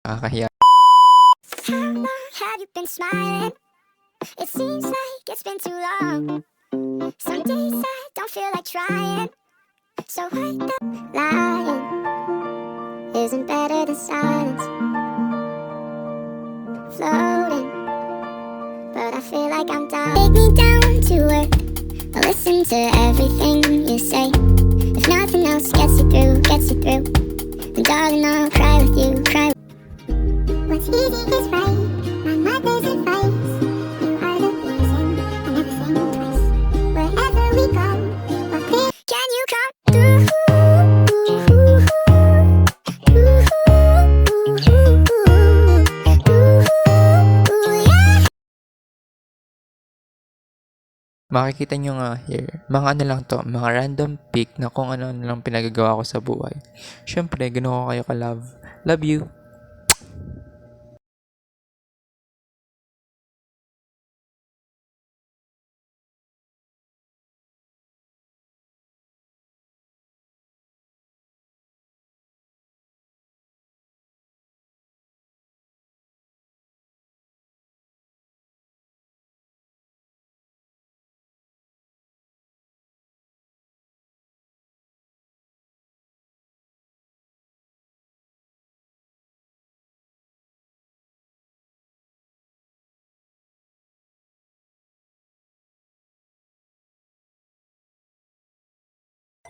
Nakakahiya. How long have you been smiling? It seems like it's been too long. Some days I don't feel like trying. So why the lying isn't better than silence. Floating, but I feel like I'm down. Take me down to earth. I'll listen to everything you say. If nothing else gets you through, then darling, I'll cry with you, cry. What's easy is right. My mother's advice. You are the reason I never think twice. Wherever we go, can you come through? Makikita nyo nga here, mga ano lang to, mga random pic na kung ano lang pinagagawa ko sa buhay. Syempre, ganoon ko kayo ka-love. Love you!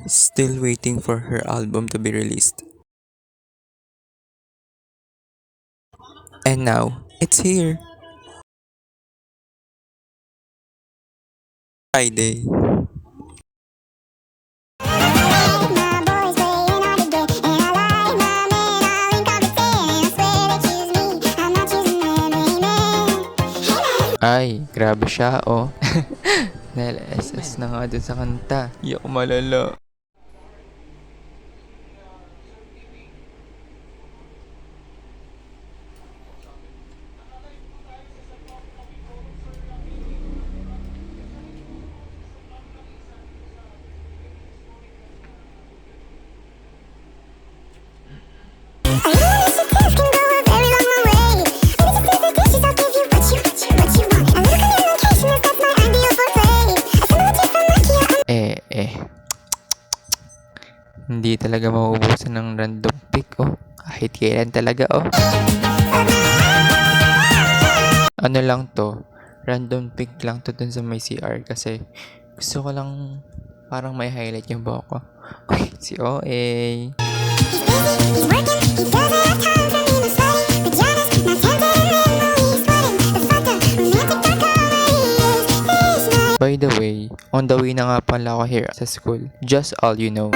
Still waiting for her album to be released. And now, it's here! Friday. Ay, grabe siya, oh. Nal-SS na nga dun sa kanta. Iyak malala. Hindi talaga mauubusan ng random pic, oh. Kahit kailan talaga, oh. Ano lang to, random pic lang to dun sa may CR kasi gusto ko lang parang may highlight yung buhok ko. Uy, si OA. By the way, on the way na nga pala ako here sa school. Just all you know.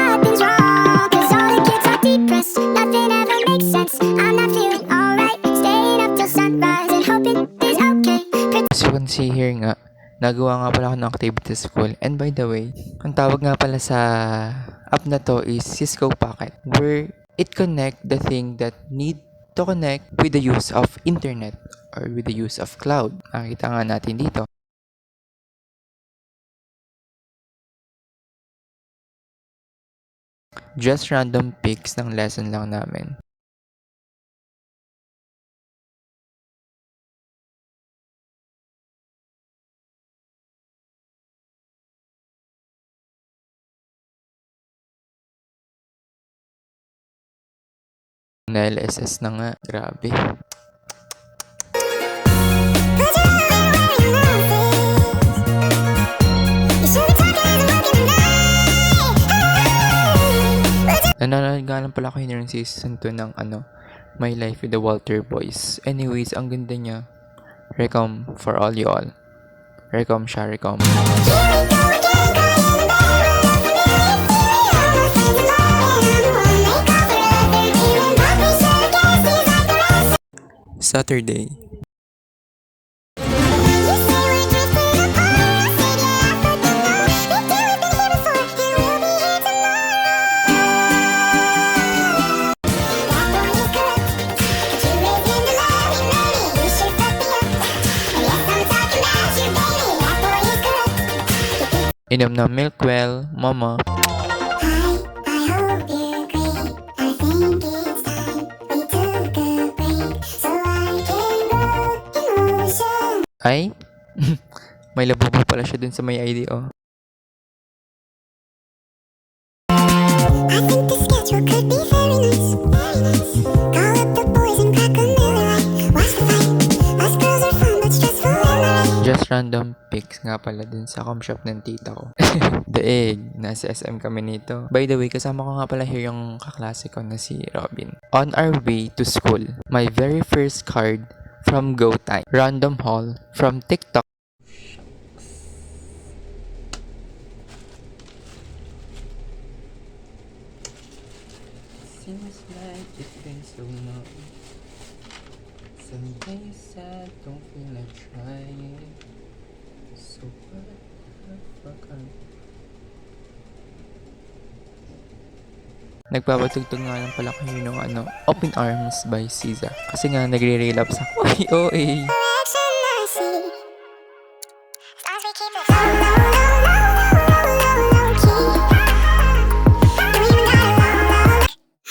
As you can see here nga, nagawa nga pala ako ng activity sa school. And by the way, ang tawag nga pala sa app na to is Cisco Pocket, where it connect the thing that need to connect with the use of internet or with the use of cloud. Nakita nga natin dito. Just random pics ng lesson lang namin. Na-LSS na nga. Grabe. Nanonood nga lang pala ako yun yung season 2 ng My Life with the Walter Boys. Anyways, ang ganda niya. Recom for all you all. Recom siya, recom. Saturday. Inom ng Milkwell, mama. I hope you're great. I think it's time we took a break. Ay? May labubo pala siya dun sa may ID, oh. I think the schedule could be very nice, very nice. Call up the boys and crack a Miller Lite. Watch the fight. Us girls are fun but stressful, am I right? Just random pics nga pala dun sa com shop ng tita ko. Daig, nasa SM kami nito. By the way, kasama ko nga pala here yung kaklase ko na si Robin. On our way to school, my very first card from GoTime. Random haul from TikTok. Seems like it's been so long. Some days I don't feel like trying. So what the fuck Nagpapatugtog nga lang pala kayo ng Open Arms by SZA. Kasi nga nagre-relapse ako. Ay, oy. Direction I see. As we keep it low, low, low, low, low, low, low key. Don't even gotta follow. When did you get high on the sun?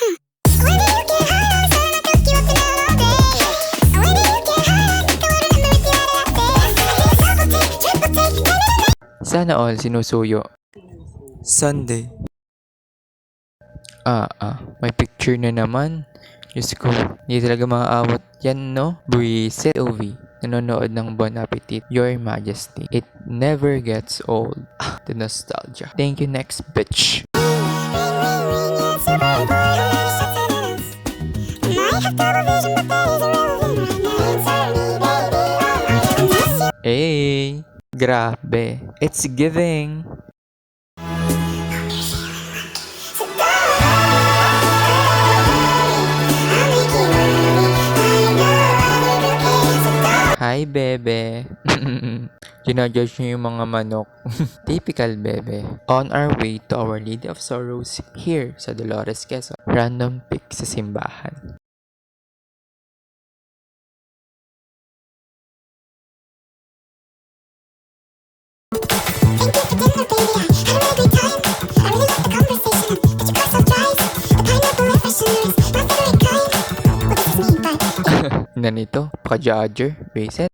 I took you up and out all day. When did you get high? I think I would remember if you had it that day. Double take, triple take. Sana all sinusuyo. Sunday. May picture na naman. Diyos ko, hindi talaga maaawat yan, no? Breeze OV, nanonood ng Bon Appetit, Your Majesty. It never gets old. The nostalgia. Thank you, next bitch. Ring, ring, ring, yeah, super boy, who never shuts it else. Might have double vision, but that is irrelevant right now. Answer me, baby, unless you Hey, grabe. It's giving. Hi, bebe. Ginajudge niyo yung mga manok. Typical, bebe. On our way to Our Lady of Sorrows here sa Dolores, Quezon. Random pic sa simbahan. Na nito, pa-judger, baset.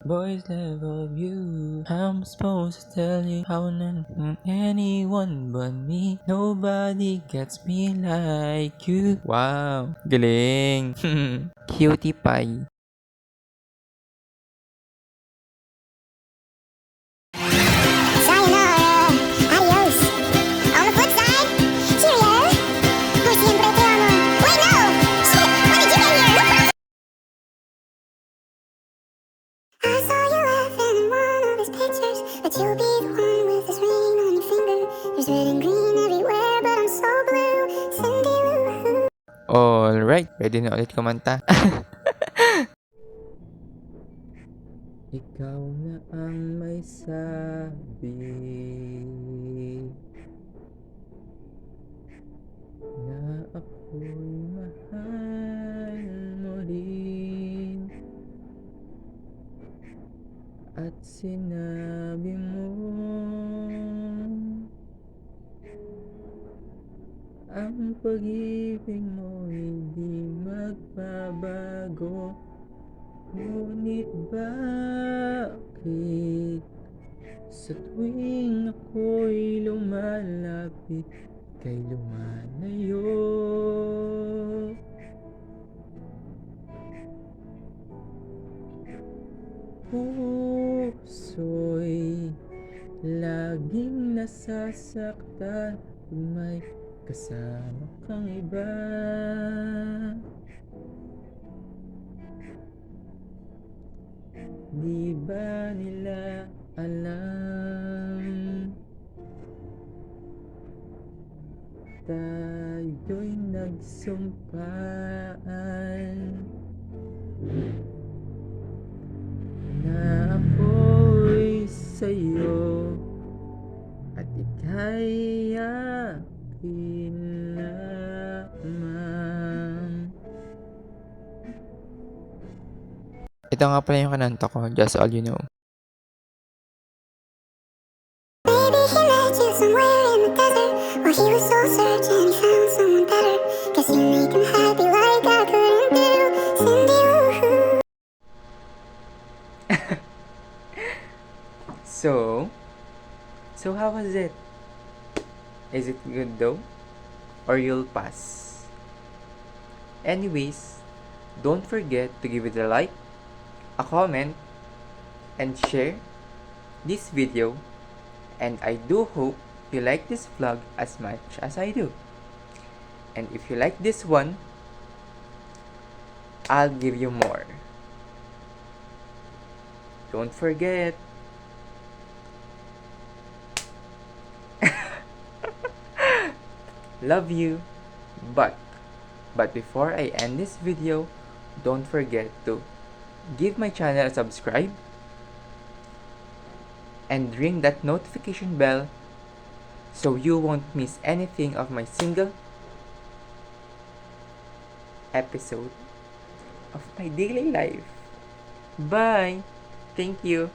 Boys love you. I'm supposed to tell you how anyone but me. Nobody gets me like you. Wow, galing. Cutie pie. Sayonara, adios. On the flip side, cheerio. Por siempre te amo. Wait, no! Shit, when did you get here? I saw you laughing in one of his pictures, but you'll be the one with this ring on your finger. There's red and green everywhere, but I'm so blue. Cindy Lou Who. Alright, ready na ulit kumanta. Ikaw na ang may sabi na ako'y mahal mo rin. At sinabi mo ang pag-ibig mo hindi magbabago. Ngunit bakit sa tuwing ako'y lumalapit kay lumalayo? Puso'y laging nasasaktan kung may kasama kang iba. Di ba nila alam? Tayo'y nagsumpaan na ako'y sa'yo at ika'y akin lamang. Ito nga pala yung kananta ko, Just All You Know. Maybe he met you somewhere in the desert, or he was soul searching and he found someone better. Guess you make him happy So how was it? Is it good though? Or you'll pass? Anyways, don't forget to give it a like, a comment, and share this video. And I do hope you like this vlog as much as I do. And if you like this one, I'll give you more. Don't forget. Love you. But before I end this video, don't forget to give my channel a subscribe and ring that notification bell so you won't miss anything of my single episode of my daily life. Bye. Thank you.